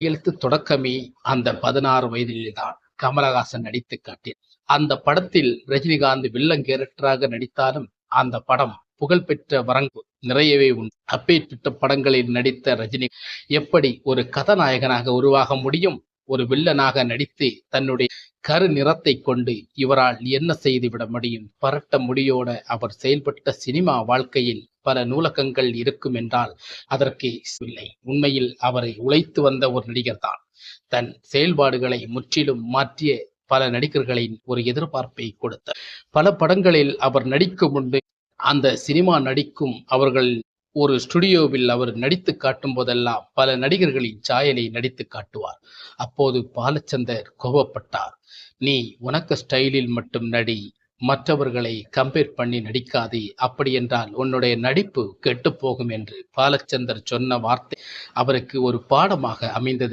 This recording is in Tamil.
கையெழுத்து தொடக்கமே அந்த 16 வயதில்தான் கமலஹாசன் நடித்து காட்டினார். அந்த படத்தில் ரஜினிகாந்த் வில்லன் கேரக்டராக நடித்தாலும் அந்த படம் புகழ்பெற்ற வரங்கு நிறையவே உண்டு. அப்பேற்பட்ட படங்களில் நடித்த ரஜினி எப்படி ஒரு கதாநாயகனாக உருவாக முடியும்? ஒரு வில்லனாக நடித்து தன்னுடைய கரு நிறத்தை கொண்டு இவரால் என்ன செய்துவிட முடியும்? பரட்ட முடியோட அவர் செயல்பட்ட சினிமா வாழ்க்கையில் பல நூலகங்கள் இருக்கும் என்றால் அதற்கு இல்லை. உண்மையில் அவரை உழைத்து வந்த ஒரு நடிகர் தான். தன் செயல்பாடுகளை முற்றிலும் மாற்றிய பல நடிகர்களின் ஒரு எதிர்பார்ப்பை கொடுத்தார். பல படங்களில் அவர் நடிக்கும் முன்பு அந்த சினிமா நடிக்கும் அவர்கள் ஒரு ஸ்டுடியோவில் அவர் நடித்து காட்டும் போதெல்லாம் பல நடிகர்களின் சாயலை நடித்து காட்டுவார். அப்போது பாலச்சந்தர் கோபப்பட்டார். நீ உனக்கு ஸ்டைலில் மட்டும் நடி, மற்றவர்களை கம்பேர் பண்ணி நடிக்காதே, அப்படி என்றால் உன்னுடைய நடிப்பு கெட்டு போகும் என்று பாலச்சந்தர் சொன்ன வார்த்தை அவருக்கு ஒரு பாடமாக அமைந்தது.